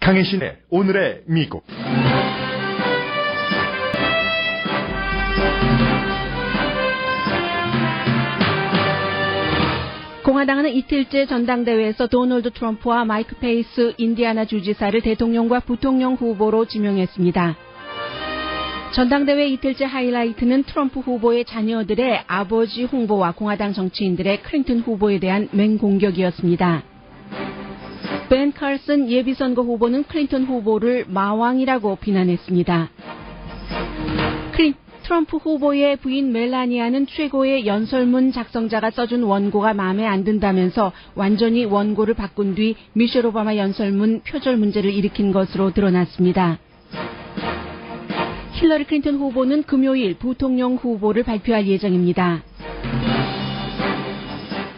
강혜신의 오늘의 미국. 공화당은 이틀째 전당대회에서 도널드 트럼프와 마이크 페이스 인디아나 주지사를 대통령과 부통령 후보로 지명했습니다. 전당대회 이틀째 하이라이트는 트럼프 후보의 자녀들의 아버지 홍보와 공화당 정치인들의 클린턴 후보에 대한 맹공격이었습니다. 벤 칼슨 예비선거 후보는 클린턴 후보를 마왕이라고 비난했습니다. 트럼프 후보의 부인 멜라니아는 최고의 연설문 작성자가 써준 원고가 마음에 안 든다면서 완전히 원고를 바꾼 뒤 미셸 오바마 연설문 표절 문제를 일으킨 것으로 드러났습니다. 힐러리 클린턴 후보는 금요일 부통령 후보를 발표할 예정입니다.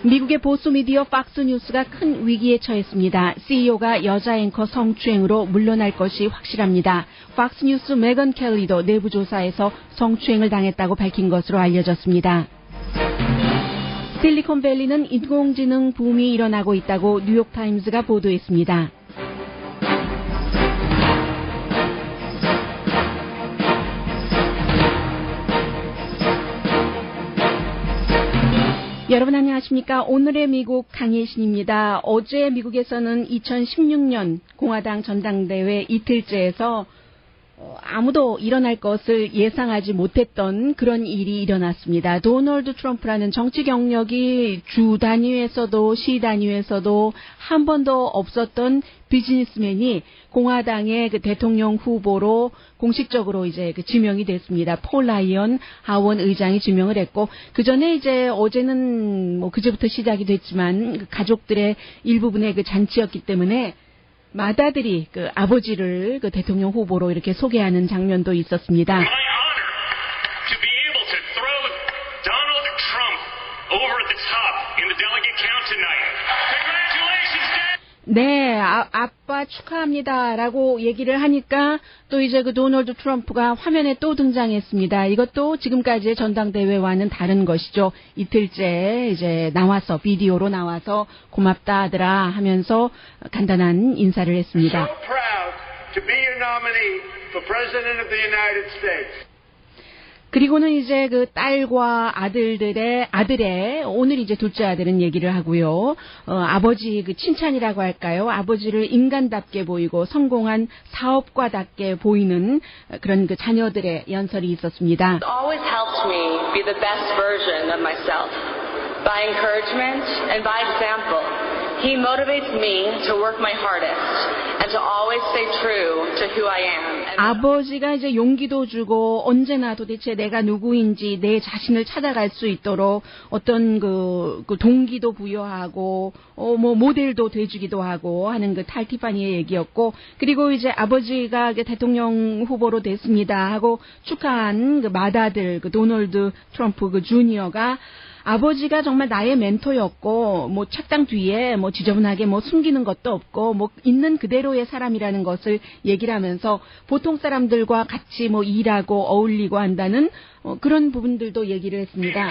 미국의 보수 미디어 팍스 뉴스가 큰 위기에 처했습니다. CEO가 여자 앵커 성추행으로 물러날 것이 확실합니다. 팍스 뉴스 메건 켈리도 내부 조사에서 성추행을 당했다고 밝힌 것으로 알려졌습니다. 실리콘밸리는 인공지능 붐이 일어나고 있다고 뉴욕타임즈가 보도했습니다. 여러분 안녕하십니까? 오늘의 미국 강혜신입니다. 어제 미국에서는 2016년 공화당 전당대회 이틀째에서 아무도 일어날 것을 예상하지 못했던 그런 일이 일어났습니다. 도널드 트럼프라는 정치 경력이 주 단위에서도 시 단위에서도 한 번도 없었던 비즈니스맨이 공화당의 그 대통령 후보로 공식적으로 이제 그 지명이 됐습니다. 폴 라이언 하원 의장이 지명을 했고, 그 전에 이제 어제는 뭐 그제부터 시작이 됐지만 그 가족들의 일부분의 그 잔치였기 때문에 마다들이 그 아버지를 그 대통령 후보로 이렇게 소개하는 장면도 있었습니다. 네, 아빠 축하합니다라고 얘기를 하니까 또 이제 그 도널드 트럼프가 화면에 또 등장했습니다. 이것도 지금까지의 전당대회와는 다른 것이죠. 이틀째 이제 나와서 비디오로 나와서 고맙다 아들아 하면서 간단한 인사를 했습니다. So proud to be your nominee for President of the United States. 그리고는 이제 그 딸과 아들의 오늘 이제 둘째 아들은 얘기를 하고요. 아버지 그 칭찬이라고 할까요? 아버지를 인간답게 보이고 성공한 사업가답게 보이는 그런 그 자녀들의 연설이 있었습니다. It always helps me be the best version of myself by encouragement and by example. He motivates me to work my hardest and to always stay true to who I am. 아버지가 이제 용기도 주고 언제나 도대체 내가 누구인지 내 자신을 찾아갈 수 있도록 어떤 그 동기도 부여하고 뭐 모델도 돼주기도 하고 하는 그 탈 티파니의 얘기였고, 그리고 이제 아버지가 대통령 후보로 됐습니다 하고 축하한 그 맏아들 그 도널드 트럼프 그 주니어가 아버지가 정말 나의 멘토였고, 뭐 책당 뒤에 뭐 지저분하게 뭐 숨기는 것도 없고, 뭐 있는 그대로의 사람이라는 것을 얘기를 하면서 보통 사람들과 같이 뭐 일하고 어울리고 한다는 그런 부분들도 얘기를 했습니다.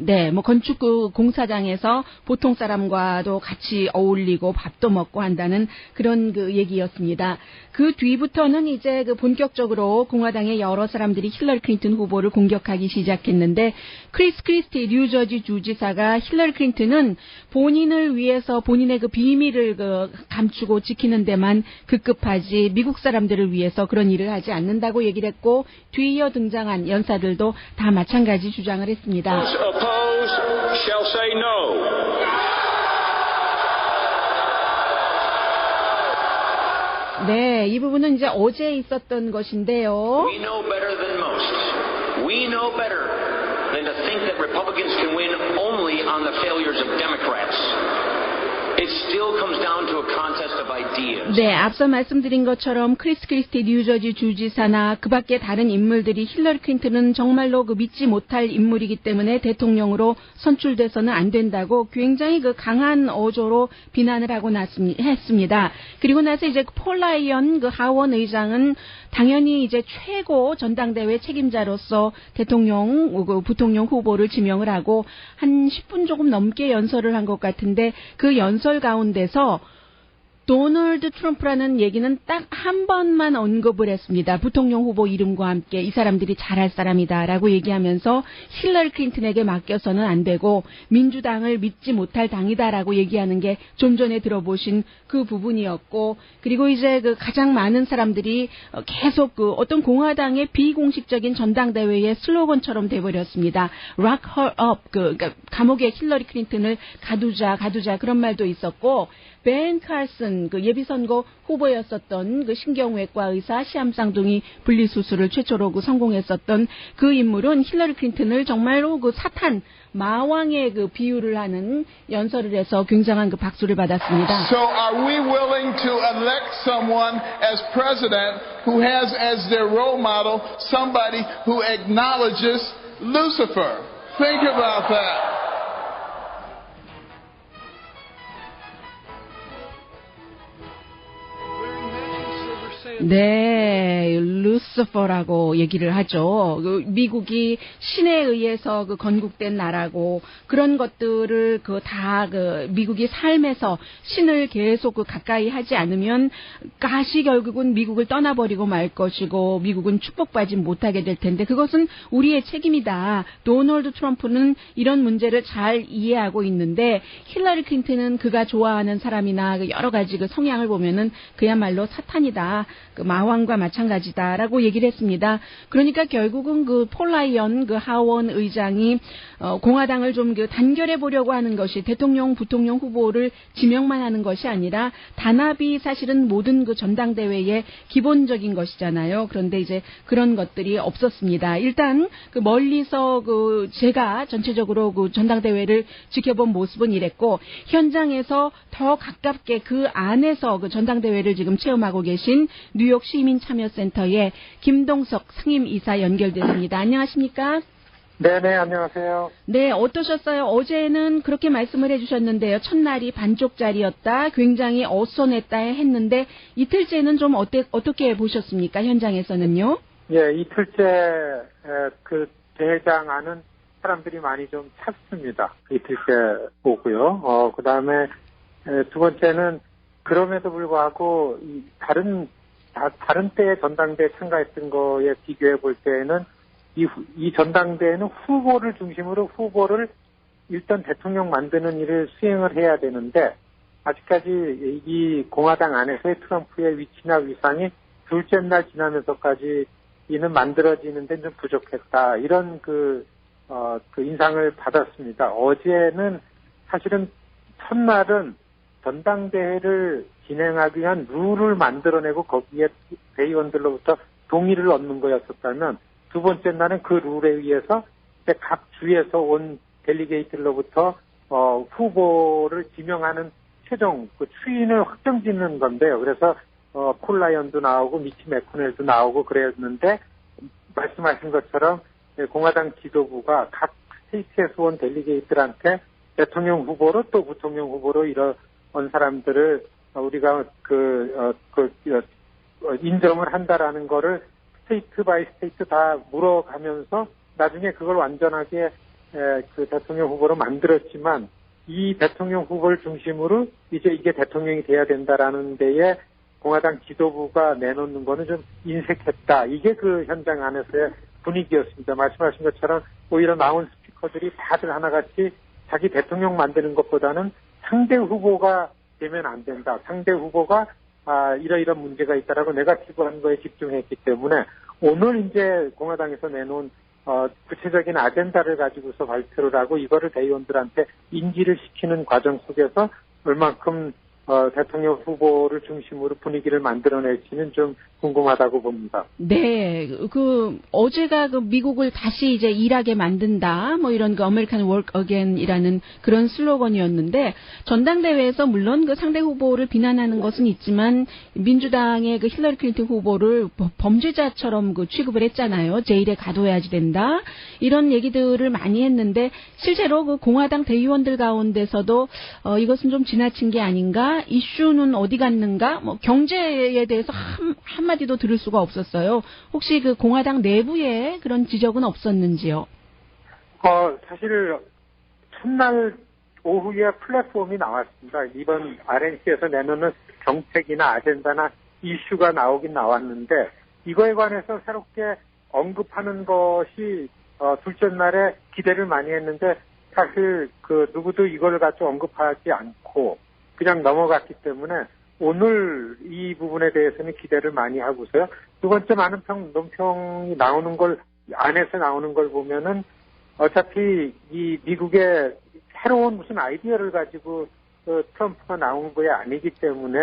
네, 뭐 건축 공사장에서 보통 사람과도 같이 어울리고 밥도 먹고 한다는 그런 그 얘기였습니다. 그 뒤부터는 이제 그 본격적으로 공화당의 여러 사람들이 힐러리 클린턴 후보를 공격하기 시작했는데, 크리스 크리스티 뉴저지 주지사가 힐러리 클린턴은 본인을 위해서 본인의 그 비밀을 그 감추고 지키는 데만 급급하지 미국 사람들을 위해서 그런 일을 하지 않는다고 얘기를 했고, 뒤이어 등장한 연사들도 다 마찬가지 주장을 했습니다. Shall say no. 네, 이 부분은 이제 어제 있었던 것인데요. We know better than most. We know better than to think that Republicans can win only on the failures of Democrats. It still comes down to a contest of ideas. 네, 앞서 말씀드린 것처럼 크리스 크리스티 뉴저지 주지사나 그 밖에 다른 인물들이 힐러리 클린턴은 정말로 그 믿지 못할 인물이기 때문에 대통령으로 선출돼서는 안 된다고 굉장히 그 강한 어조로 비난을 하고 했습니다. 그리고 나서 이제 폴 라이언 그 하원 의장은 당연히 이제 최고 전당대회 책임자로서 대통령, 부통령 후보를 지명을 하고 한 10분 조금 넘게 연설을 한 것 같은데 그 연설 가운데서 도널드 트럼프라는 얘기는 딱 한 번만 언급을 했습니다. 부통령 후보 이름과 함께 이 사람들이 잘할 사람이다라고 얘기하면서 힐러리 클린턴에게 맡겨서는 안 되고 민주당을 믿지 못할 당이다라고 얘기하는 게 좀 전에 들어보신 그 부분이었고, 그리고 이제 그 가장 많은 사람들이 계속 그 어떤 공화당의 비공식적인 전당대회의 슬로건처럼 돼버렸습니다. Lock her up, 그러니까 감옥에 힐러리 클린턴을 가두자 그런 말도 있었고, 벤 칼슨 그 예비선거 후보였었던 그 신경외과 의사 시암쌍둥이 분리수술을 최초로 그 성공했었던 그 인물은 힐러리 클린턴을 정말로 그 사탄 마왕의 그 비유를 하는 연설을 해서 굉장한 그 박수를 받았습니다. So are we willing to elect someone as president who has as their role model somebody who acknowledges Lucifer? Think about that. 네, 루시퍼라고 얘기를 하죠. 미국이 신에 의해서 그 건국된 나라고 그런 것들을 미국이 삶에서 신을 계속 가까이 하지 않으면 가시 결국은 미국을 떠나버리고 말 것이고 미국은 축복받지 못하게 될 텐데 그것은 우리의 책임이다. 도널드 트럼프는 이런 문제를 잘 이해하고 있는데 힐러리 클린턴은 그가 좋아하는 사람이나 여러 가지 그 성향을 보면은 그야말로 사탄이다. 그 마왕과 마찬가지다라고 얘기를 했습니다. 그러니까 결국은 그 폴 라이언 그 하원 의장이 공화당을 좀 그 단결해 보려고 하는 것이 대통령, 부통령 후보를 지명만 하는 것이 아니라 단합이 사실은 모든 그 전당대회의 기본적인 것이잖아요. 그런데 이제 그런 것들이 없었습니다. 일단 그 멀리서 그 제가 전체적으로 그 전당대회를 지켜본 모습은 이랬고 현장에서 더 가깝게 그 안에서 그 전당대회를 지금 체험하고 계신 뉴욕 시민참여센터의 김동석 상임이사 연결됐습니다. 안녕하십니까? 네네, 안녕하세요. 네, 어떠셨어요? 어제는 그렇게 말씀을 해주셨는데요. 첫날이 반쪽짜리였다, 굉장히 어수선했다 했는데 이틀째는 좀 어떻게 보셨습니까? 현장에서는요? 예, 이틀째 그 대회장 안은 사람들이 많이 좀 찼습니다. 이틀째 보고요. 그 다음에 두 번째는 그럼에도 불구하고 다른 때의 전당대회 참가했던 거에 비교해 볼 때에는 이 전당대회는 후보를 중심으로 후보를 일단 대통령 만드는 일을 수행을 해야 되는데 아직까지 이 공화당 안에서의 트럼프의 위치나 위상이 둘째 날 지나면서까지는 만들어지는 데는 좀 부족했다. 이런 그 인상을 받았습니다. 어제는 사실은 첫날은 전당대회를 진행하기 위한 룰을 만들어내고 거기에 대의원들로부터 동의를 얻는 거였었다면 두 번째 날은 그 룰에 의해서 각 주에서 온 델리게이트로부터 후보를 지명하는 최종 그 추인을 확정짓는 건데요. 그래서 폴 라이언도 나오고 미치 매코넬도 나오고 그랬는데 말씀하신 것처럼 공화당 지도부가 각 스테이트에서 온 델리게이트들한테 대통령 후보로 또 부통령 후보로 이런 사람들을 우리가 인정을 한다라는 거를 스테이트 바이 스테이트 다 물어가면서 나중에 그걸 완전하게 그 대통령 후보로 만들었지만 이 대통령 후보를 중심으로 이제 이게 대통령이 돼야 된다라는 데에 공화당 지도부가 내놓는 거는 좀 인색했다. 이게 그 현장 안에서의 분위기였습니다. 말씀하신 것처럼 오히려 나온 스피커들이 다들 하나같이 자기 대통령 만드는 것보다는 상대 후보가 되면 안 된다. 상대 후보가 이러이런 문제가 있다라고 네거티브한 거에 집중했기 때문에 오늘 이제 공화당에서 내놓은 구체적인 아젠다를 가지고서 발표를 하고 이거를 대의원들한테 인지를 시키는 과정 속에서 얼만큼 대통령 후보를 중심으로 분위기를 만들어낼지는 좀 궁금하다고 봅니다. 네, 어제가 미국을 다시 이제 일하게 만든다, 뭐 이런 American Work Again이라는 그런 슬로건이었는데 전당대회에서 물론 상대 후보를 비난하는 것은 있지만 민주당의 힐러리 클린턴 후보를 범죄자처럼 취급을 했잖아요. 제일에 가둬야지 된다, 이런 얘기들을 많이 했는데 실제로 공화당 대의원들 가운데서도 이것은 좀 지나친 게 아닌가. 갔는가, 이슈는 어디 갔는가, 뭐 경제에 대해서 한마디도 들을 수가 없었어요. 혹시 그 공화당 내부에 그런 지적은 없었는지요? 사실 첫날 오후에 플랫폼이 나왔습니다. 이번 RNC에서 내놓는 정책이나 아젠다나 이슈가 나오긴 나왔는데 이거에 관해서 새롭게 언급하는 것이 둘째 날에 기대를 많이 했는데 사실 누구도 이걸 가지고 언급하지 않고 그냥 넘어갔기 때문에 오늘 이 부분에 대해서는 기대를 많이 하고서요. 두 번째 많은 논평이 나오는 걸 안에서 나오는 걸 보면은 어차피 이 미국의 새로운 무슨 아이디어를 가지고 트럼프가 나온 게 아니기 때문에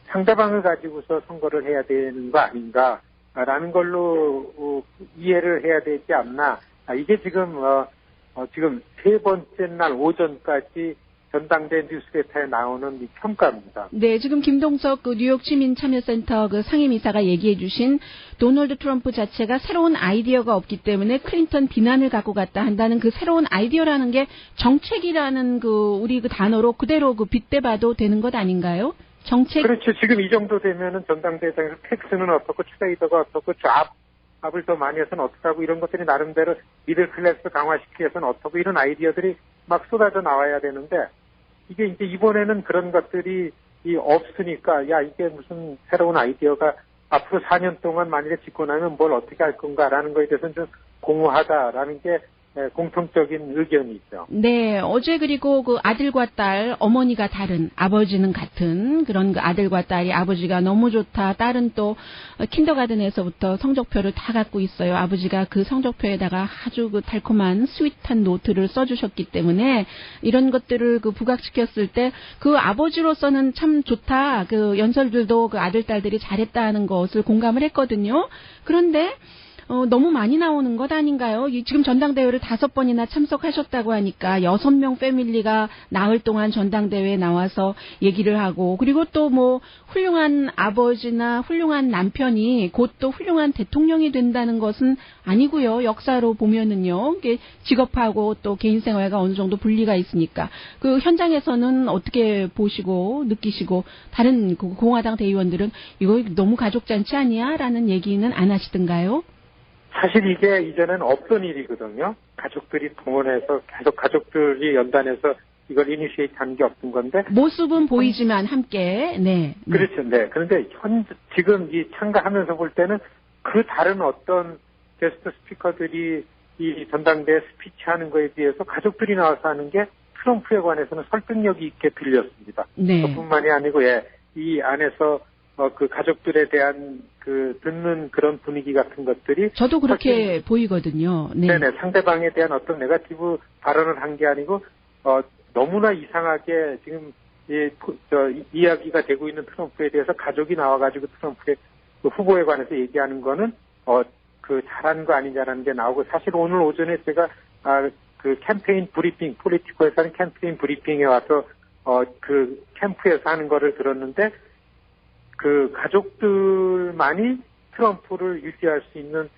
상대방을 가지고서 선거를 해야 되는 거 아닌가라는 걸로 이해를 해야 되지 않나. 이게 지금 세 번째 날 오전까지 전당대 뉴스레터에 나오는 이 평가입니다. 네, 지금 김동석 뉴욕 시민참여센터 상임이사가 얘기해 주신 도널드 트럼프 자체가 새로운 아이디어가 없기 때문에 클린턴 비난을 갖고 갔다 한다는 그 새로운 아이디어라는 게 정책이라는 우리 단어로 그대로 빗대봐도 되는 것 아닌가요? 정책? 그렇죠. 지금 이 정도 되면은 전당대회장에서 텍스는 어떻고 트레이더가 어떻고 잡을 더 많이 해서는 어떡하고 이런 것들이 나름대로 미들 클래스 강화시키기 위해서는 어떻고 이런 아이디어들이 막 쏟아져 나와야 되는데 이게 이제 이번에는 그런 것들이 없으니까 이게 무슨 새로운 아이디어가 앞으로 4년 동안 만약에 짓고 나면 뭘 어떻게 할 건가라는 거에 대해서는 좀 공허하다라는 게 공통적인 의견이죠. 네, 어제 그리고 아들과 딸, 어머니가 다른, 아버지는 같은 그런 아들과 딸이 아버지가 너무 좋다. 딸은 또 킨더가든에서부터 성적표를 다 갖고 있어요. 아버지가 그 성적표에다가 아주 달콤한 스윗한 노트를 써주셨기 때문에 이런 것들을 부각시켰을 때 아버지로서는 참 좋다. 연설들도 아들, 딸들이 잘했다 하는 것을 공감을 했거든요. 그런데 너무 많이 나오는 것 아닌가요? 지금 전당대회를 5번이나 참석하셨다고 하니까 6명 패밀리가 나흘 동안 전당대회에 나와서 얘기를 하고 그리고 또 훌륭한 아버지나 훌륭한 남편이 곧 또 훌륭한 대통령이 된다는 것은 아니고요. 역사로 보면은요. 직업하고 또 개인 생활과 어느 정도 분리가 있으니까 현장에서는 어떻게 보시고 느끼시고 다른 공화당 대의원들은 이거 너무 가족잔치 아니야? 라는 얘기는 안 하시던가요? 사실 이게 이전엔 없던 일이거든요. 가족들이 동원해서 계속 가족들이 연단해서 이걸 이니시에이트 하는 게 없던 건데. 모습은 보이지만 함께, 네. 그렇죠, 네. 그런데 지금 참가하면서 볼 때는 다른 어떤 게스트 스피커들이 이 전당대회 스피치 하는 거에 비해서 가족들이 나와서 하는 게 트럼프에 관해서는 설득력이 있게 들렸습니다. 네. 그뿐만이 아니고, 이 안에서 가족들에 대한 듣는 그런 분위기 같은 것들이. 저도 그렇게 보이거든요. 네. 네네. 상대방에 대한 어떤 네거티브 발언을 한 게 아니고, 너무나 이상하게 지금, 이야기가 되고 있는 트럼프에 대해서 가족이 나와가지고 트럼프의 후보에 관해서 얘기하는 거는, 잘한 거 아니냐라는 게 나오고, 사실 오늘 오전에 제가, 캠페인 브리핑, 폴리티코에서 하는 캠페인 브리핑에 와서, 캠프에서 하는 거를 들었는데, 가족들만이 트럼프를 유지할 수 있는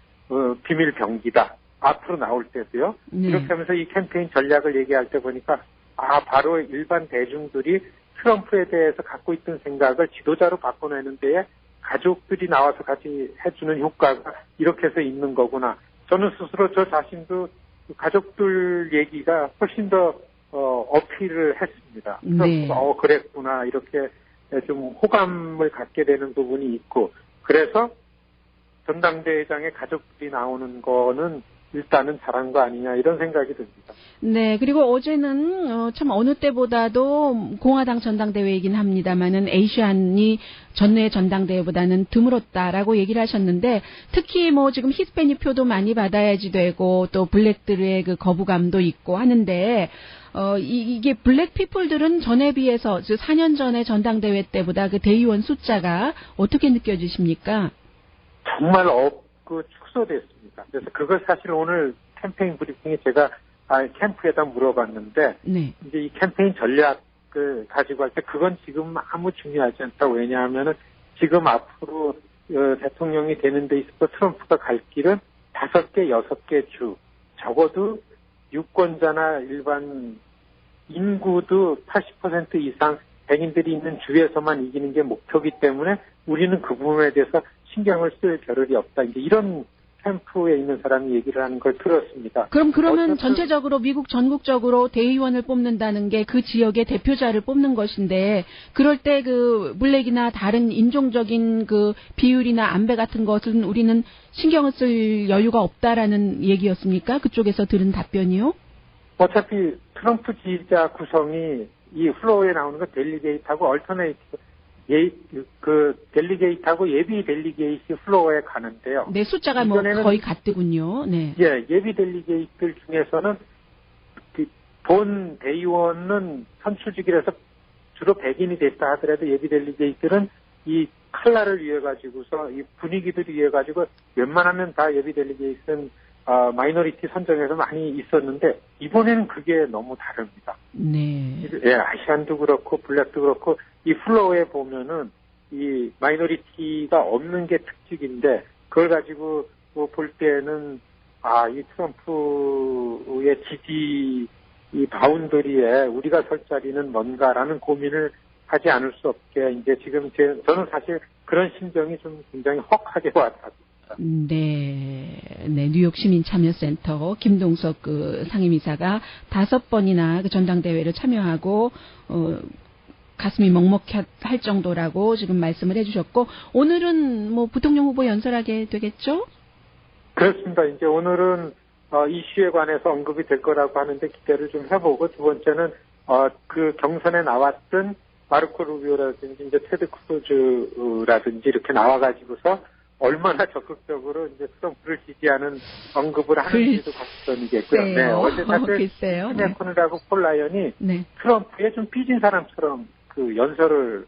비밀 병기다. 앞으로 나올 때도요. 네. 이렇게 하면서 이 캠페인 전략을 얘기할 때 보니까 바로 일반 대중들이 트럼프에 대해서 갖고 있던 생각을 지도자로 바꿔내는 데에 가족들이 나와서 같이 해주는 효과가 이렇게 해서 있는 거구나. 저는 스스로 저 자신도 가족들 얘기가 훨씬 더 어필을 했습니다. 네. 그랬구나. 이렇게 좀 호감을 갖게 되는 부분이 있고 그래서 전당대회장에 가족들이 나오는 거는 일단은 잘한 거 아니냐 이런 생각이 듭니다. 네, 그리고 어제는 참 어느 때보다도 공화당 전당대회이긴 합니다만은 에이시안이 전에 전당대회보다는 드물었다라고 얘기를 하셨는데 특히 지금 히스패닉 표도 많이 받아야지 되고 또 블랙들의 거부감도 있고 하는데 이게 블랙 피플들은 전에 비해서 4년 전에 전당대회 때보다 대의원 숫자가 어떻게 느껴지십니까? 정말 축소됐습니다. 그래서 그걸 사실 오늘 캠페인 브리핑에 제가 캠프에다 물어봤는데 네. 이제 이 캠페인 전략을 가지고 할 때 그건 지금 아무 중요하지 않다. 왜냐하면은 지금 앞으로 대통령이 되는 데 있어서 트럼프가 갈 길은 5개, 6개 주 적어도 유권자나 일반 인구도 80% 이상 백인들이 있는 주에서만 이기는 게 목표이기 때문에 우리는 그 부분에 대해서 신경을 쓸 겨를이 없다. 이제 이런 캠프에 있는 사람이 얘기를 하는 걸 들었습니다. 그러면 전체적으로 미국 전국적으로 대의원을 뽑는다는 게 그 지역의 대표자를 뽑는 것인데 그럴 때 그 블랙이나 다른 인종적인 그 비율이나 안배 같은 것은 우리는 신경을 쓸 여유가 없다라는 얘기였습니까? 그쪽에서 들은 답변이요? 어차피 트럼프 지지자 구성이 이 플로어에 나오는 거 델리게이트하고 얼터네이티브 그 델리게이트하고 예비 델리게이트 플로어에 가는데요. 네, 숫자가 뭐 거의 같더군요. 네. 예, 예비 델리게이트들 중에서는 본 대의원은 선출직이라서 주로 백인이 됐다 하더라도 예비 델리게이트는 이 칼라를 위해 가지고서 이 분위기들을 위해 가지고 웬만하면 다 예비 델리게이트는 마이너리티 선정에서 많이 있었는데 이번에는 그게 너무 다릅니다. 네. 예, 아시안도 그렇고 블랙도 그렇고 이 플로어에 보면은 이 마이너리티가 없는 게 특징인데 그걸 가지고 볼 때는 이 트럼프의 지지 이 바운더리에 우리가 설 자리는 뭔가라는 고민을 하지 않을 수 없게 이제 지금 저는 사실 그런 심정이 좀 굉장히 헉하게 와닿습니다. 네, 뉴욕 시민참여센터 김동석 그 상임이사가 5번이나 그 전당대회를 참여하고 가슴이 먹먹할 정도라고 지금 말씀을 해주셨고 오늘은 뭐 부통령 후보 연설하게 되겠죠? 그렇습니다. 이제 오늘은 이슈에 관해서 언급이 될 거라고 하는데 기대를 좀 해보고 두 번째는 그 경선에 나왔던 마르코 루비오라든지 이제 테드 크루즈라든지 이렇게 나와가지고서 얼마나 적극적으로 이제 트럼프를 지지하는 언급을 하는지도 관건이겠고요. 네, 어제 사실 시네코느라고 폴 라이언이 트럼프에 좀 삐진 사람처럼 그 연설을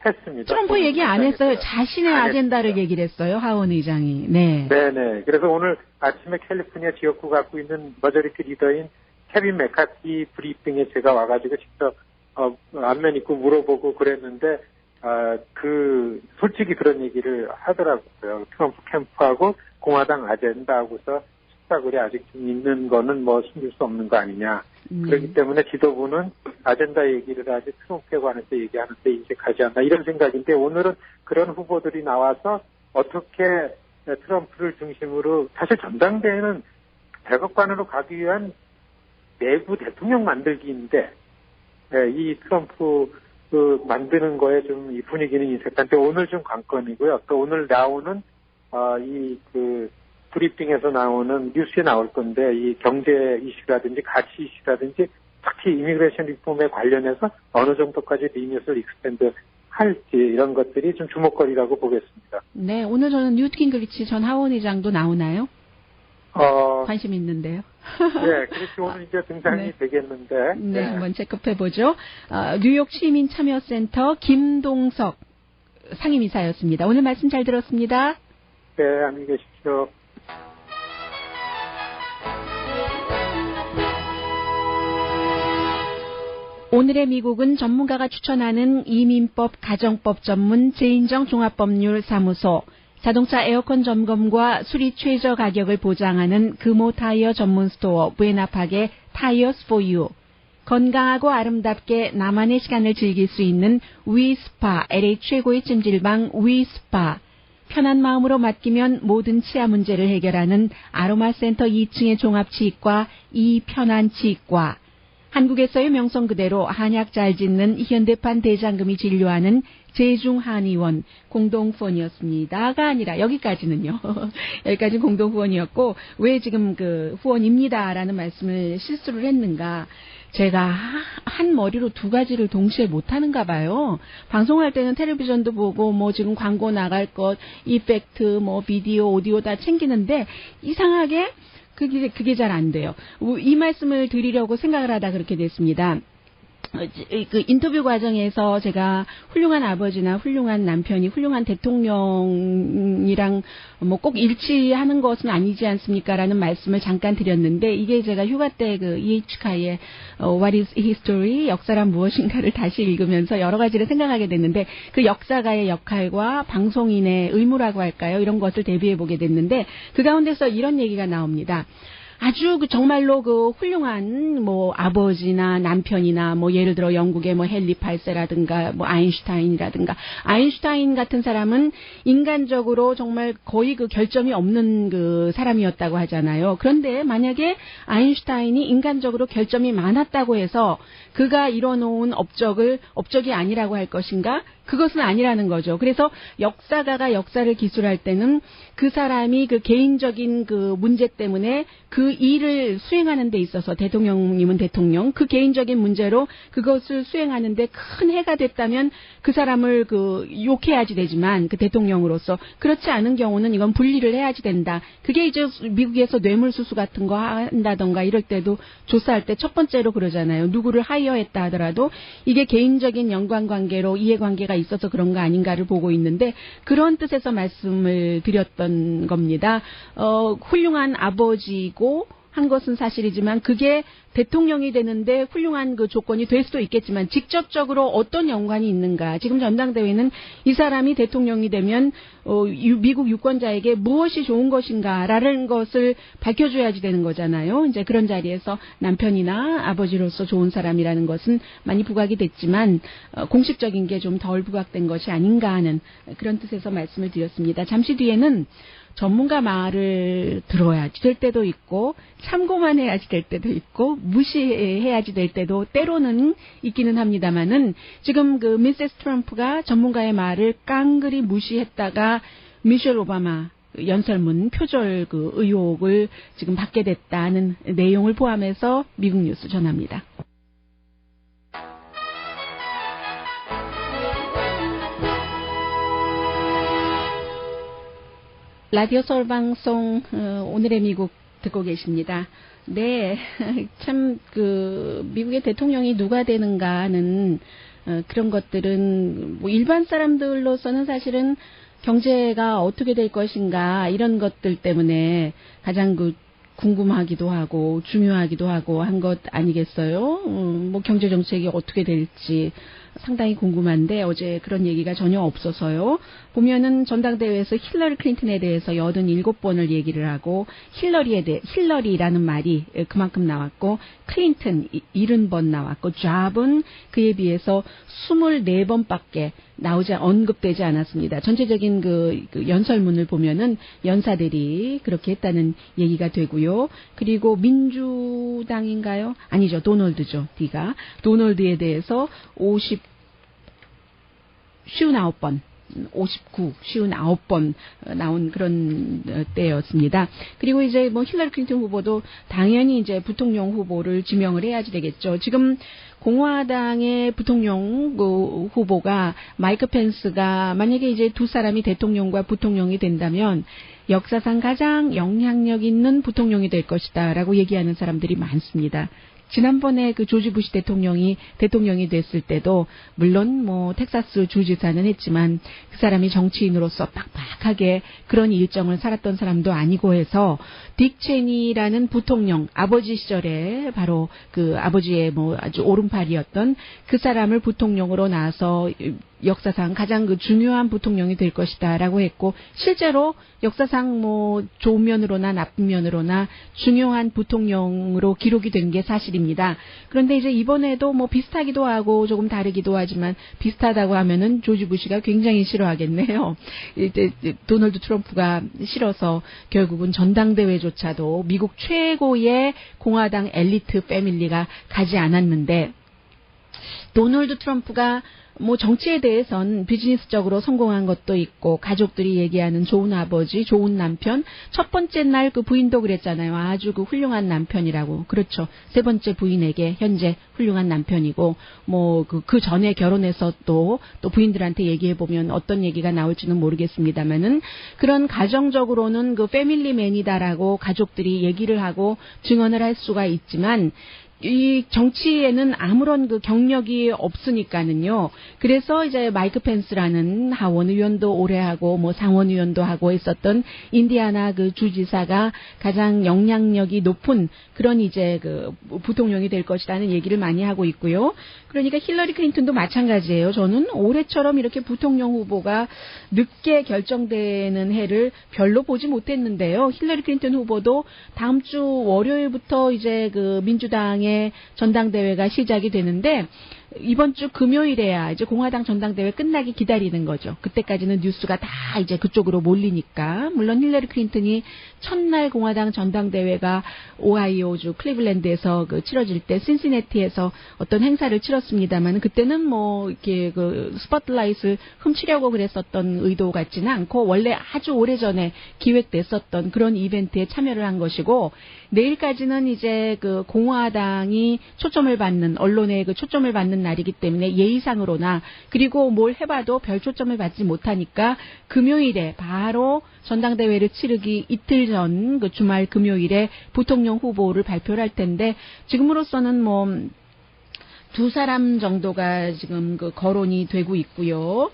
했습니다. 트럼프 얘기 안 했어요. 자신의 아젠다를 얘기를 했어요. 하원 의장이. 네. 네네. 그래서 오늘 아침에 캘리포니아 지역구 갖고 있는 머저리티 리더인 케빈 메카티 브리핑에 제가 와가지고 직접 안면 있고 물어보고 그랬는데 솔직히 그런 얘기를 하더라고요. 트럼프 캠프하고 공화당 아젠다하고서 식사거리 아직 좀 있는 거는 뭐 숨길 수 없는 거 아니냐. 그렇기 때문에 지도부는 아젠다 얘기를 아직 트럼프에 관해서 얘기하는데 인색하지 않나 이런 생각인데 오늘은 그런 후보들이 나와서 어떻게 트럼프를 중심으로 사실 전당대회는 백악관으로 가기 위한 내부 대통령 만들기인데 이 트럼프 만드는 거에 좀 이 분위기는 인색한데 오늘 좀 관건이고요. 또 오늘 나오는 브리핑에서 나오는 뉴스에 나올 건데 이 경제 이슈라든지 가치 이슈라든지 특히 이미그레이션 리폼에 관련해서 어느 정도까지 리밋을 익스텐드 할지 이런 것들이 좀 주목거리라고 보겠습니다. 네, 오늘 저는 뉴트 깅그리치 전 하원 의장도 나오나요? 관심 있는데요. 네, 그렇게 오늘 이제 등장이 되겠는데. 네, 한번 체크해보죠. 뉴욕 시민참여센터 김동석 상임이사였습니다. 오늘 말씀 잘 들었습니다. 네, 안녕히 계십시오. 오늘의 미국은 전문가가 추천하는 이민법 가정법 전문 제인정 종합법률사무소, 자동차 에어컨 점검과 수리 최저 가격을 보장하는 금호 타이어 전문 스토어 부에나팍의 타이어스 포 유, 건강하고 아름답게 나만의 시간을 즐길 수 있는 위스파, LA 최고의 찜질방 위스파, 편한 마음으로 맡기면 모든 치아 문제를 해결하는 아로마센터 2층의 종합치과 이편안치과, 한국에서의 명성 그대로 한약 잘 짓는 현대판 대장금이 진료하는 제중한의원 공동후원이었습니다가 아니라 여기까지는요. 여기까지 공동후원이었고 왜 지금 그 후원입니다라는 말씀을 실수를 했는가. 제가 한 머리로 두 가지를 동시에 못하는가 봐요. 방송할 때는 텔레비전도 보고 뭐 지금 광고 나갈 것, 이펙트, 뭐 비디오, 오디오 다 챙기는데 이상하게 그게 잘 안 돼요. 이 말씀을 드리려고 생각을 하다 그렇게 됐습니다. 그 인터뷰 과정에서 제가 훌륭한 아버지나 훌륭한 남편이 훌륭한 대통령이랑 뭐 꼭 일치하는 것은 아니지 않습니까라는 말씀을 잠깐 드렸는데 이게 제가 휴가 때 그 EH카의 What is History? 역사란 무엇인가를 다시 읽으면서 여러 가지를 생각하게 됐는데 그 역사가의 역할과 방송인의 의무라고 할까요? 이런 것을 대비해 보게 됐는데 그 가운데서 이런 얘기가 나옵니다. 아주 정말로 훌륭한 아버지나 남편이나 예를 들어 영국의 헨리 8세라든가 아인슈타인이라든가, 아인슈타인 같은 사람은 인간적으로 정말 거의 결점이 없는 사람이었다고 하잖아요. 그런데 만약에 아인슈타인이 인간적으로 결점이 많았다고 해서 그가 이뤄놓은 업적이 아니라고 할 것인가? 그것은 아니라는 거죠. 그래서 역사가가 역사를 기술할 때는 그 사람이 개인적인 문제 때문에 그 일을 수행하는 데 있어서, 대통령님은 대통령, 그 개인적인 문제로 그것을 수행하는 데 큰 해가 됐다면 그 사람을 욕해야지 되지만, 그 대통령으로서 그렇지 않은 경우는 이건 분리를 해야지 된다. 그게 이제 미국에서 뇌물수수 같은 거 한다던가 이럴 때도 조사할 때 첫 번째로 그러잖아요. 누구를 하이어했다 하더라도 이게 개인적인 연관관계로 이해관계가 있어서 그런 거 아닌가를 보고 있는데, 그런 뜻에서 말씀을 드렸던 겁니다. 훌륭한 아버지고 한 것은 사실이지만 그게 대통령이 되는데 훌륭한 조건이 될 수도 있겠지만 직접적으로 어떤 연관이 있는가. 지금 전당대회는 이 사람이 대통령이 되면 미국 유권자에게 무엇이 좋은 것인가라는 것을 밝혀줘야지 되는 거잖아요. 이제 그런 자리에서 남편이나 아버지로서 좋은 사람이라는 것은 많이 부각이 됐지만 공식적인 게 좀 덜 부각된 것이 아닌가 하는 그런 뜻에서 말씀을 드렸습니다. 잠시 뒤에는 전문가 말을 들어야지 될 때도 있고, 참고만 해야지 될 때도 있고, 무시해야지 될 때도 때로는 있기는 합니다만은, 지금 미세스 트럼프가 전문가의 말을 깡그리 무시했다가 미셸 오바마 연설문 표절 의혹을 지금 받게 됐다는 내용을 포함해서 미국 뉴스 전합니다. 라디오 서울 방송 오늘의 미국 듣고 계십니다. 네, 참 미국의 대통령이 누가 되는가는 그런 것들은 일반 사람들로서는 사실은 경제가 어떻게 될 것인가 이런 것들 때문에 가장 궁금하기도 하고 중요하기도 하고 한 것 아니겠어요? 경제 정책이 어떻게 될지 상당히 궁금한데 어제 그런 얘기가 전혀 없어서요. 보면은 전당대회에서 힐러리 클린턴에 대해서 87번을 얘기를 하고 힐러리라는 말이 그만큼 나왔고 클린턴 70번 나왔고 잡은 그에 비해서 24번밖에 언급되지 않았습니다. 전체적인 연설문을 보면은 연사들이 그렇게 했다는 얘기가 되고요. 그리고 민주당인가요? 아니죠. 도널드죠. 도널드에 대해서 59번 나온 그런 때였습니다. 그리고 이제 힐러리 클린턴 후보도 당연히 이제 부통령 후보를 지명을 해야지 되겠죠. 지금 공화당의 부통령 후보가 마이크 펜스가 만약에 이제 두 사람이 대통령과 부통령이 된다면 역사상 가장 영향력 있는 부통령이 될 것이다라고 얘기하는 사람들이 많습니다. 지난번에 조지 부시 대통령이 됐을 때도 물론 텍사스 주지사는 했지만 그 사람이 정치인으로서 빡빡하게 그런 일정을 살았던 사람도 아니고 해서 딕 체니라는 부통령, 아버지 시절에 바로 아버지의 아주 오른팔이었던 그 사람을 부통령으로 나서 역사상 가장 중요한 부통령이 될 것이다라고 했고, 실제로 역사상 좋은 면으로나 나쁜 면으로나 중요한 부통령으로 기록이 된 게 사실입니다. 그런데 이제 이번에도 비슷하기도 하고 조금 다르기도 하지만 비슷하다고 하면은 조지 부시가 굉장히 싫어하겠네요. 이제 도널드 트럼프가 싫어서 결국은 전당대회조차도 미국 최고의 공화당 엘리트 패밀리가 가지 않았는데, 도널드 트럼프가 정치에 대해선 비즈니스적으로 성공한 것도 있고, 가족들이 얘기하는 좋은 아버지, 좋은 남편, 첫 번째 날 부인도 그랬잖아요. 아주 훌륭한 남편이라고. 그렇죠. 세 번째 부인에게 현재 훌륭한 남편이고, 그 전에 결혼해서 또 부인들한테 얘기해보면 어떤 얘기가 나올지는 모르겠습니다만은, 그런 가정적으로는 패밀리맨이다라고 가족들이 얘기를 하고 증언을 할 수가 있지만, 이 정치에는 아무런 그 경력이 없으니까는요. 그래서 이제 마이크 펜스라는 하원 의원도 오래 하고 뭐 상원 의원도 하고 있었던 인디아나 그 주지사가 가장 영향력이 높은 그런 이제 그 부통령이 될 것이라는 얘기를 많이 하고 있고요. 그러니까 힐러리 클린턴도 마찬가지예요. 저는 올해처럼 이렇게 부통령 후보가 늦게 결정되는 해를 별로 보지 못했는데요. 힐러리 클린턴 후보도 다음 주 월요일부터 이제 그 민주당의 전당대회가 시작이 되는데 이번 주 금요일에야 이제 공화당 전당대회 끝나기 기다리는 거죠. 그때까지는 뉴스가 다 이제 그쪽으로 몰리니까. 물론 힐러리 클린턴이 첫날 공화당 전당대회가 오하이오주 클리블랜드에서 그 치러질 때 신시내티에서 어떤 행사를 치렀습니다만 그때는 뭐 이렇게 그 스포트라이트를 훔치려고 그랬었던 의도 같지는 않고 원래 아주 오래전에 기획됐었던 그런 이벤트에 참여를 한 것이고 내일까지는 이제 그 공화당이 초점을 받는 언론의 그 초점을 받는 날이기 때문에 예의상으로나 그리고 뭘 해봐도 별 초점을 받지 못하니까 금요일에 바로 전당대회를 치르기 이틀 전 그 주말 금요일에 부통령 후보를 발표를 할 텐데 지금으로서는 뭐 두 사람 정도가 지금 그 거론이 되고 있고요.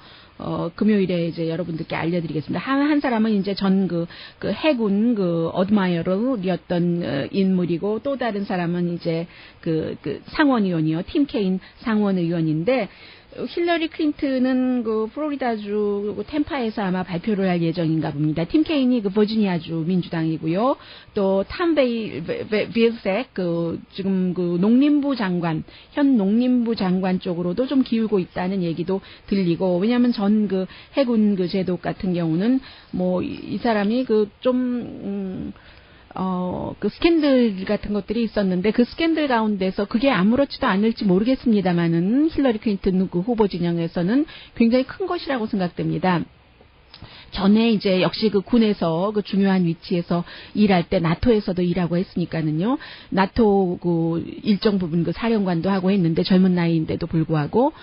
금요일에 이제 여러분들께 알려드리겠습니다. 한 사람은 이제 전 그 해군 그 어드마이어럴이었던 인물이고 또 다른 사람은 이제 그 상원 의원이요. 팀 케인 상원 의원인데 힐러리 클린턴은 그 플로리다주 템파에서 아마 발표를 할 예정인가 봅니다. 팀 케인이 그 버지니아주 민주당이고요. 또 탐 빌색 그 지금 그 농림부 장관 현 농림부 장관 쪽으로도 좀 기울고 있다는 얘기도 들리고 왜냐하면 전 그 해군 그 제도 같은 경우는 뭐 이 사람이 그 좀 그 스캔들 같은 것들이 있었는데 그 스캔들 가운데서 그게 아무렇지도 않을지 모르겠습니다만은 힐러리 클린턴 그 후보 진영에서는 굉장히 큰 것이라고 생각됩니다. 전에 이제 역시 그 군에서 그 중요한 위치에서 일할 때 나토에서도 일하고 했으니까는요. 나토 그 일정 부분 그 사령관도 하고 했는데 젊은 나이인데도 불구하고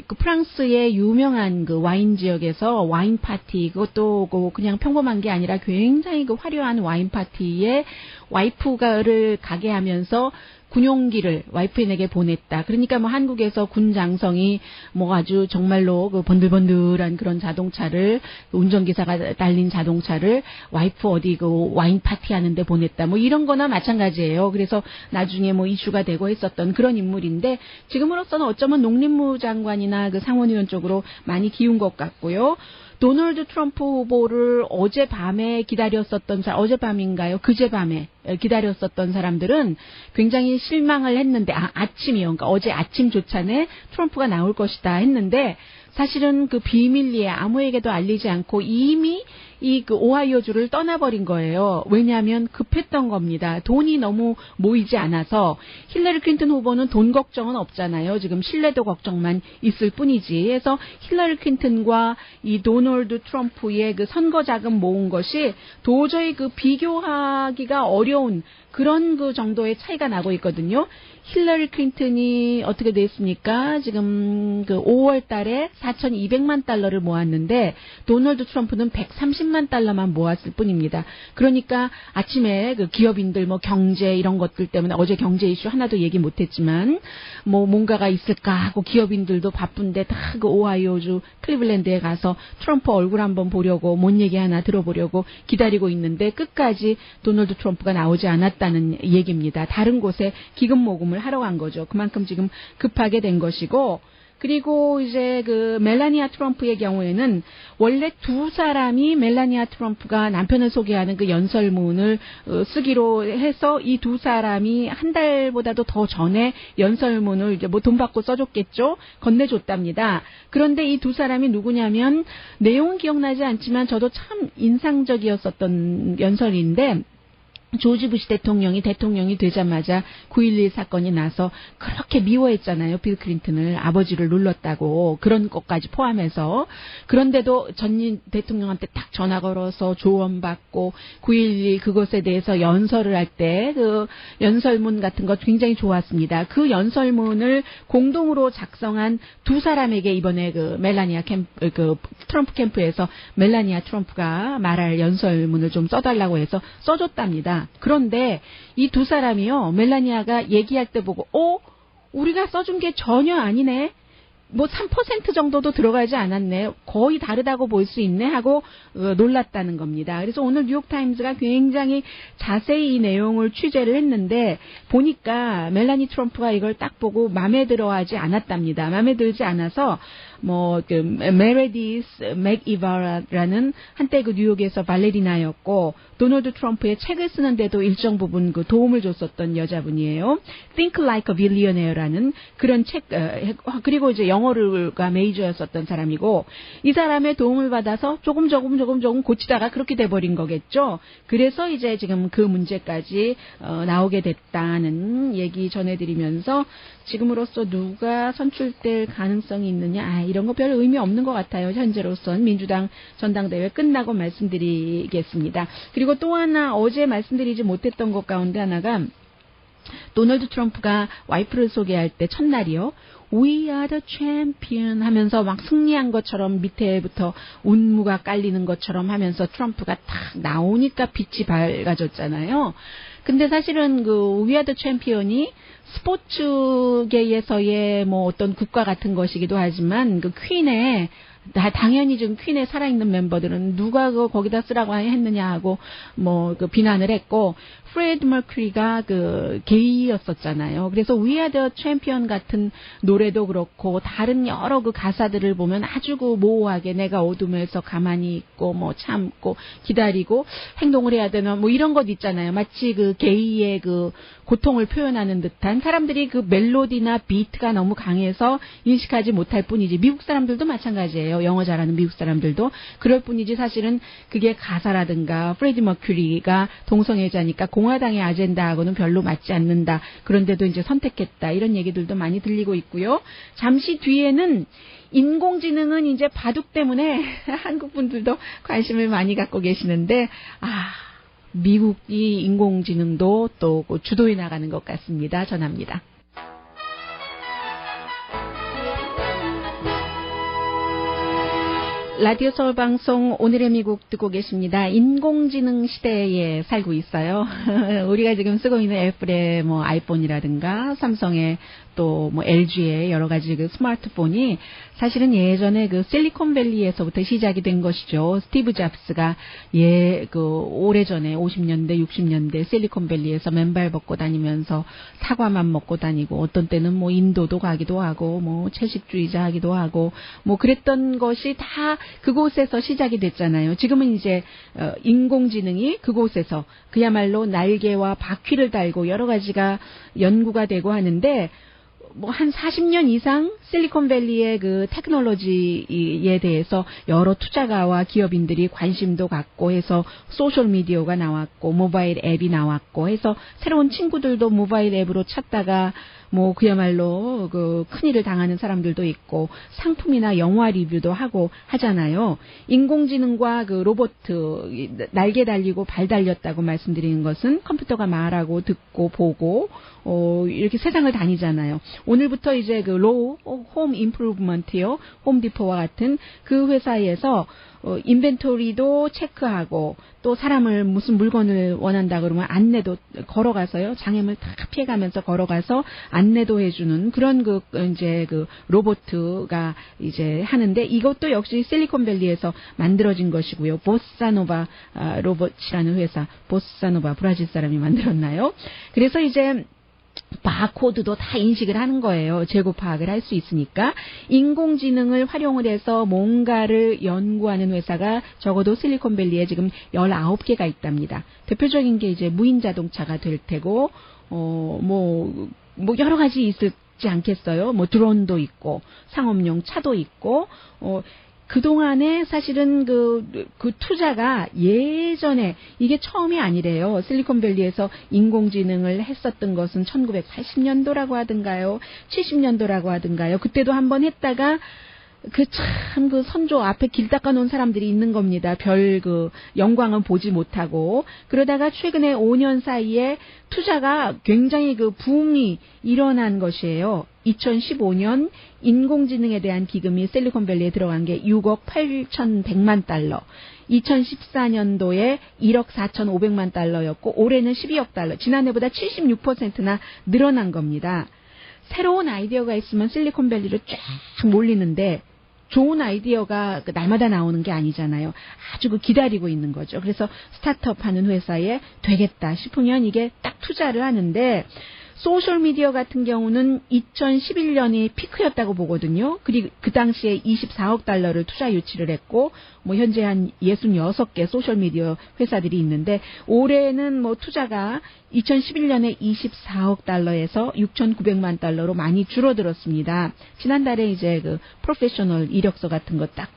그 프랑스의 유명한 그 와인 지역에서 와인 파티 그것도 그 그냥 평범한 게 아니라 굉장히 그 화려한 와인 파티에 와이프가를 가게 하면서 군용기를 와이프에게 보냈다. 그러니까 뭐 한국에서 군 장성이 뭐 아주 정말로 그 번들번들한 그런 자동차를 운전기사가 달린 자동차를 와이프 어디 그 와인 파티 하는데 보냈다. 뭐 이런 거나 마찬가지예요. 그래서 나중에 뭐 이슈가 되고 했었던 그런 인물인데 지금으로서는 어쩌면 농림부 장관이나 그 상원의원 쪽으로 많이 기운 것 같고요. 도널드 트럼프 후보를 어젯밤에 기다렸었던 어젯밤인가요? 그제밤에 기다렸었던 사람들은 굉장히 실망을 했는데 아침이요. 그러니까 어제 아침조차에 트럼프가 나올 것이다 했는데 사실은 그 비밀리에 아무에게도 알리지 않고 이미 이 그 오하이오주를 떠나버린 거예요. 왜냐하면 급했던 겁니다. 돈이 너무 모이지 않아서 힐러리 클린턴 후보는 돈 걱정은 없잖아요. 지금 신뢰도 걱정만 있을 뿐이지. 그래서 힐러리 클린턴과 이 도널드 트럼프의 그 선거 자금 모은 것이 도저히 그 비교하기가 어려운 그런 그 정도의 차이가 나고 있거든요. 힐러리 클린턴이 어떻게 됐습니까? 지금 그 5월 달에 4,200만 달러를 모았는데 도널드 트럼프는 130만 달러만 모았을 뿐입니다. 그러니까 아침에 그 기업인들 뭐 경제 이런 것들 때문에 어제 경제 이슈 하나도 얘기 못했지만 뭐 뭔가가 있을까 하고 기업인들도 바쁜데 다 그 오하이오주 클리블랜드에 가서 트럼프 얼굴 한번 보려고 뭔 얘기 하나 들어보려고 기다리고 있는데 끝까지 도널드 트럼프가 나오지 않았다는 얘기입니다. 다른 곳에 기금 모금을 하러 간 거죠. 그만큼 지금 급하게 된 것이고 그리고 이제 그 멜라니아 트럼프의 경우에는 원래 두 사람이 멜라니아 트럼프가 남편을 소개하는 그 연설문을 쓰기로 해서 이 두 사람이 한 달보다도 더 전에 연설문을 이제 뭐 돈 받고 써줬겠죠. 건네줬답니다. 그런데 이 두 사람이 누구냐면 내용은 기억나지 않지만 저도 참 인상적이었었던 연설인데 조지 부시 대통령이 되자마자 9.11 사건이 나서 그렇게 미워했잖아요. 빌 클린턴을 아버지를 눌렀다고 그런 것까지 포함해서 그런데도 전 대통령한테 딱 전화 걸어서 조언받고 9.11 그것에 대해서 연설을 할 때 그 연설문 같은 것 굉장히 좋았습니다. 그 연설문을 공동으로 작성한 두 사람에게 이번에 그 멜라니아 그 트럼프 캠프에서 멜라니아 트럼프가 말할 연설문을 좀 써달라고 해서 써줬답니다. 겁니다. 그런데 이 두 사람이요, 멜라니아가 얘기할 때 보고, 우리가 써준 게 전혀 아니네. 뭐 3% 정도도 들어가지 않았네. 거의 다르다고 볼 수 있네 하고 놀랐다는 겁니다. 그래서 오늘 뉴욕타임즈가 굉장히 자세히 이 내용을 취재를 했는데 보니까 멜라니 트럼프가 이걸 딱 보고 마음에 들어하지 않았답니다. 마음에 들지 않아서 메레디스 맥이바라는 한때 그 뉴욕에서 발레리나였고 도널드 트럼프의 책을 쓰는데도 일정 부분 그 도움을 줬었던 여자분이에요. Think Like a Billionaire라는 그런 책, 그리고 이제 영어가 메이저였었던 사람이고 이 사람의 도움을 받아서 조금 고치다가 그렇게 돼버린 거겠죠. 그래서 이제 지금 그 문제까지 나오게 됐다는 얘기 전해드리면서 지금으로서 누가 선출될 가능성이 있느냐 이런 거 별 의미 없는 것 같아요. 현재로선 민주당 전당대회 끝나고 말씀드리겠습니다. 그리고 또 하나 어제 말씀드리지 못했던 것 가운데 하나가 도널드 트럼프가 와이프를 소개할 때 첫날이요. We are the champion 하면서 막 승리한 것처럼 밑에부터 운무가 깔리는 것처럼 하면서 트럼프가 탁 나오니까 빛이 밝아졌잖아요. 근데 사실은 그 We are the champion이 스포츠계에서의 뭐 어떤 국가 같은 것이기도 하지만 그 퀸의 당연히 지금 퀸에 살아있는 멤버들은 누가 거기다 쓰라고 했느냐 하고 뭐 그 비난을 했고 프레드 머큐리가 그 게이였었잖아요. 그래서 We Are the Champion 같은 노래도 그렇고 다른 여러 그 가사들을 보면 아주 그 모호하게 내가 어둠에서 가만히 있고 뭐 참고 기다리고 행동을 해야 되나 뭐 이런 것 있잖아요. 마치 그 게이의 그 고통을 표현하는 듯한 사람들이 그 멜로디나 비트가 너무 강해서 인식하지 못할 뿐이지 미국 사람들도 마찬가지예요. 영어 잘하는 미국 사람들도 그럴 뿐이지 사실은 그게 가사라든가 프레디 머큐리가 동성애자니까 공화당의 아젠다하고는 별로 맞지 않는다. 그런데도 이제 선택했다. 이런 얘기들도 많이 들리고 있고요. 잠시 뒤에는 인공지능은 이제 바둑 때문에 한국 분들도 관심을 많이 갖고 계시는데 미국이 인공지능도 또 주도해 나가는 것 같습니다. 전합니다. 라디오 서울 방송 오늘의 미국 듣고 계십니다. 인공지능 시대에 살고 있어요. 우리가 지금 쓰고 있는 애플의 뭐 아이폰이라든가 삼성의 또 뭐 LG의 여러 가지 그 스마트폰이 사실은 예전에 그 실리콘밸리에서부터 시작이 된 것이죠. 스티브 잡스가 그 오래전에 50년대 60년대 실리콘밸리에서 맨발 벗고 다니면서 사과만 먹고 다니고 어떤 때는 뭐 인도도 가기도 하고 뭐 채식주의자 하기도 하고 뭐 그랬던 것이 다 그곳에서 시작이 됐잖아요. 지금은 이제 인공지능이 그곳에서 그야말로 날개와 바퀴를 달고 여러 가지가 연구가 되고 하는데 뭐 한 40년 이상 실리콘밸리의 그 테크놀로지에 대해서 여러 투자가와 기업인들이 관심도 갖고 해서 소셜미디어가 나왔고 모바일 앱이 나왔고 해서 새로운 친구들도 모바일 앱으로 찾다가 뭐 그야말로 그 큰일을 당하는 사람들도 있고 상품이나 영화 리뷰도 하고 하잖아요. 인공지능과 그 로봇 날개 달리고 발 달렸다고 말씀드리는 것은 컴퓨터가 말하고 듣고 보고 이렇게 세상을 다니잖아요. 오늘부터 이제 그 로우 홈 임프루브먼트요. 홈디포와 같은 그 회사에서 인벤토리도 체크하고 또 사람을 무슨 물건을 원한다 그러면 안내도 걸어가서요. 장애물 다 피해가면서 걸어가서 안내도 해주는 그런 이제 로봇가 이제 하는데 이것도 역시 실리콘밸리에서 만들어진 것이고요. 보사노바 로봇이라는 회사, 보사노바 브라질 사람이 만들었나요? 그래서 이제 바코드도 다 인식을 하는 거예요. 재고 파악을 할 수 있으니까. 인공지능을 활용을 해서 뭔가를 연구하는 회사가 적어도 실리콘밸리에 지금 19개가 있답니다. 대표적인 게 이제 무인 자동차가 될 테고, 뭐 여러 가지 있지 않겠어요? 뭐 드론도 있고, 상업용 차도 있고, 그동안에 사실은 그 투자가 예전에 이게 처음이 아니래요. 실리콘밸리에서 인공지능을 했었던 것은 1980년도라고 하든가요. 70년도라고 하든가요. 그때도 한번 했다가 참 선조 앞에 길 닦아놓은 사람들이 있는 겁니다. 별 영광은 보지 못하고. 그러다가 최근에 5년 사이에 투자가 굉장히 붐이 일어난 것이에요. 2015년 인공지능에 대한 기금이 실리콘밸리에 들어간 게 6억 8,100만 달러. 2014년도에 1억 4,500만 달러였고 올해는 12억 달러. 지난해보다 76%나 늘어난 겁니다. 새로운 아이디어가 있으면 실리콘밸리로 쫙 몰리는데 좋은 아이디어가 날마다 나오는 게 아니잖아요. 아주 기다리고 있는 거죠. 그래서 스타트업 하는 회사에 되겠다 싶으면 이게 딱 투자를 하는데 소셜미디어 같은 경우는 2011년이 피크였다고 보거든요. 그리고 그 당시에 24억 달러를 투자 유치를 했고 현재 한 66개 소셜미디어 회사들이 있는데 올해는 투자가 2011년에 24억 달러에서 6,900만 달러로 많이 줄어들었습니다. 지난달에 이제 프로페셔널 이력서 같은 거 딱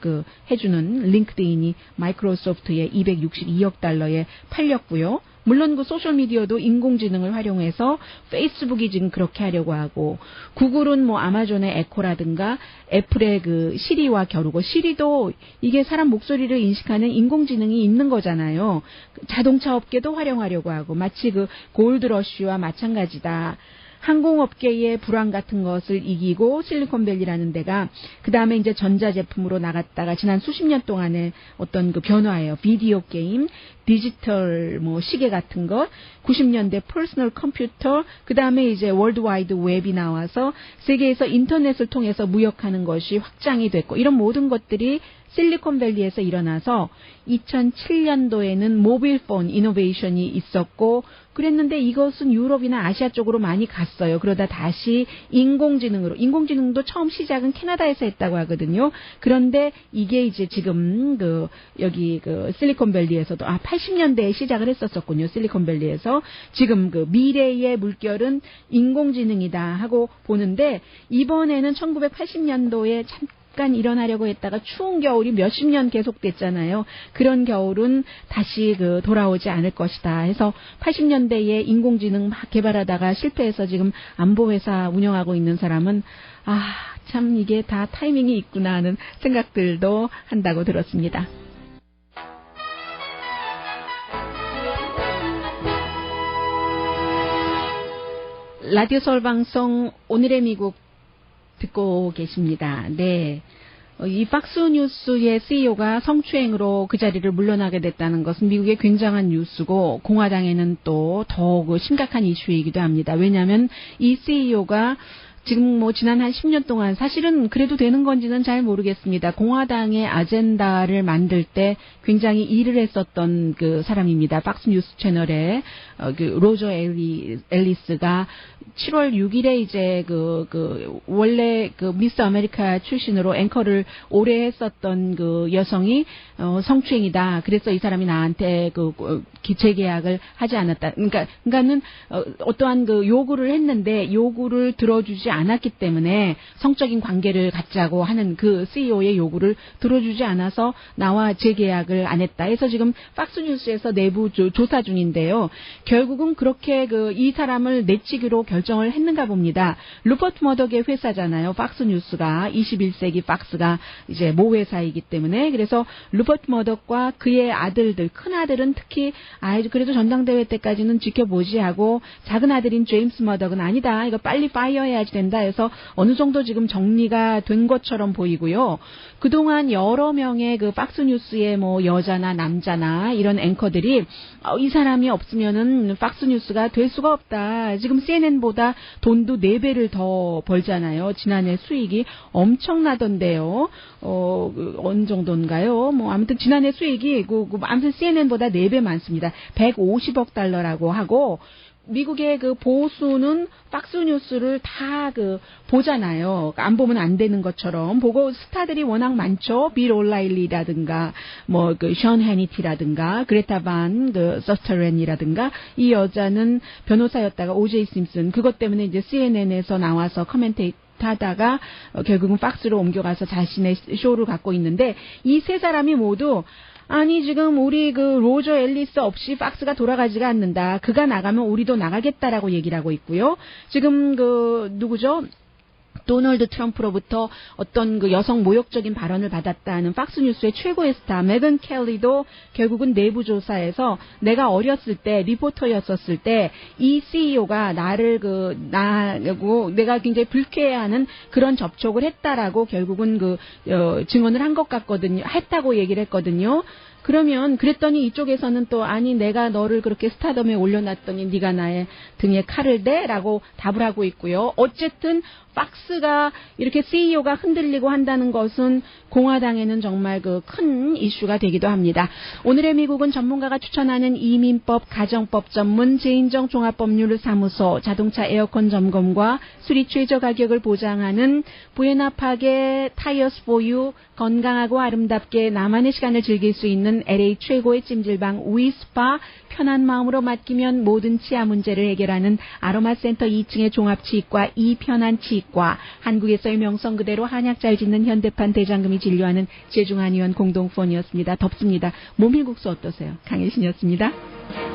해주는 링크드인이 마이크로소프트에 262억 달러에 팔렸고요. 물론 소셜미디어도 인공지능을 활용해서 페이스북이 지금 그렇게 하려고 하고 구글은 아마존의 에코라든가 애플의 시리와 겨루고 시리도 이게 사람 목소리를 인식하는 인공지능이 있는 거잖아요. 자동차 업계도 활용하려고 하고 마치 골드러쉬와 마찬가지다. 항공업계의 불황 같은 것을 이기고 실리콘밸리라는 데가 그 다음에 이제 전자제품으로 나갔다가 지난 수십 년 동안의 어떤 변화예요. 비디오 게임, 디지털 시계 같은 것, 90년대 퍼스널 컴퓨터, 그 다음에 이제 월드와이드 웹이 나와서 세계에서 인터넷을 통해서 무역하는 것이 확장이 됐고 이런 모든 것들이 실리콘밸리에서 일어나서 2007년도에는 모빌폰 이노베이션이 있었고 그랬는데 이것은 유럽이나 아시아 쪽으로 많이 갔어요. 그러다 다시 인공지능으로 인공지능도 처음 시작은 캐나다에서 했다고 하거든요. 그런데 이게 이제 지금 여기 실리콘밸리에서도 80년대에 시작을 했었군요. 실리콘밸리에서 지금 미래의 물결은 인공지능이다 하고 보는데 이번에는 1980년도에 잠깐 일어나려고 했다가 추운 겨울이 몇십 년 계속됐잖아요. 그런 겨울은 다시 돌아오지 않을 것이다 해서 80년대에 인공지능 막 개발하다가 실패해서 지금 안보회사 운영하고 있는 사람은 참 이게 다 타이밍이 있구나 하는 생각들도 한다고 들었습니다. 라디오 서울 방송 오늘의 미국 듣고 계십니다. 네. 이 박스뉴스의 CEO가 성추행으로 그 자리를 물러나게 됐다는 것은 미국의 굉장한 뉴스고 공화당에는 또 더욱 심각한 이슈이기도 합니다. 왜냐하면 이 CEO가 지금 지난 한 10년 동안 사실은 그래도 되는 건지는 잘 모르겠습니다. 공화당의 아젠다를 만들 때 굉장히 일을 했었던 사람입니다. 박스뉴스 채널에 로저 앨리스가 7월 6일에 이제 원래 미스 아메리카 출신으로 앵커를 오래 했었던 여성이 성추행이다. 그래서 이 사람이 나한테 재계약을 하지 않았다. 그러니까는 어떠한 요구를 했는데 요구를 들어주지 않았기 때문에 성적인 관계를 갖자고 하는 CEO의 요구를 들어주지 않아서 나와 재계약을 안 했다 해서 지금 박스뉴스에서 내부 조사 중인데요. 결국은 그렇게 이 사람을 내치기로 결정을 했는가 봅니다. 루퍼트 머덕의 회사잖아요. 박스뉴스가 21세기 박스가 이제 모회사이기 때문에 그래서 루퍼트 머덕과 그의 아들들 큰 아들은 특히 그래도 전당대회 때까지는 지켜보지 하고 작은 아들인 제임스 머덕은 아니다. 이거 빨리 파이어해야지 된다 해서 어느 정도 지금 정리가 된 것처럼 보이고요. 그동안 여러 명의 박스뉴스의 여자나 남자나 이런 앵커들이 이 사람이 없으면은 박스뉴스가 될 수가 없다. 지금 CNN보다 돈도 4배를 더 벌잖아요. 지난해 수익이 엄청나던데요. 어느 정도인가요? 아무튼 지난해 수익이 아무튼 CNN보다 4배 많습니다. 150억 달러라고 하고 미국의 보수는 박스뉴스를 다 보잖아요. 안 보면 안 되는 것처럼 보고 스타들이 워낙 많죠. 빌 올라일리라든가 션 해니티라든가 그레타 반 서스터렌이라든가 이 여자는 변호사였다가 오제이 심슨 그것 때문에 이제 CNN에서 나와서 커멘테이터 하다가 결국은 박스로 옮겨가서 자신의 쇼를 갖고 있는데 이 세 사람이 모두 아니 지금 우리 로저 앨리스 없이 박스가 돌아가지가 않는다. 그가 나가면 우리도 나가겠다라고 얘기를 하고 있고요. 지금 누구죠? 도널드 트럼프로부터 어떤 그 여성 모욕적인 발언을 받았다는 팍스뉴스의 최고의 스타 메건 켈리도 결국은 내부 조사에서 내가 어렸을 때 리포터였었을 때 이 CEO가 나를 내가 굉장히 불쾌해하는 그런 접촉을 했다라고 결국은 증언을 한 것 같거든요. 했다고 얘기를 했거든요. 그랬더니 이쪽에서는 또 아니 내가 너를 그렇게 스타덤에 올려놨더니 네가 나의 등에 칼을 대라고 답을 하고 있고요. 어쨌든 팍스가 이렇게 CEO가 흔들리고 한다는 것은 공화당에는 정말 큰 이슈가 되기도 합니다. 오늘의 미국은 전문가가 추천하는 이민법, 가정법 전문 제인정 종합법률사무소, 자동차 에어컨 점검과 수리 최저 가격을 보장하는 부에나파게 타이어스 포유, 건강하고 아름답게 나만의 시간을 즐길 수 있는 LA 최고의 찜질방 위스파, 편한 마음으로 맡기면 모든 치아 문제를 해결하는 아로마센터 2층의 종합치과 이편한치과, 한국에서의 명성 그대로 한약 잘 짓는 현대판 대장금이 진료하는 제중한의원 공동폰이었습니다. 덥습니다. 모밀국수 어떠세요? 강혜신이었습니다.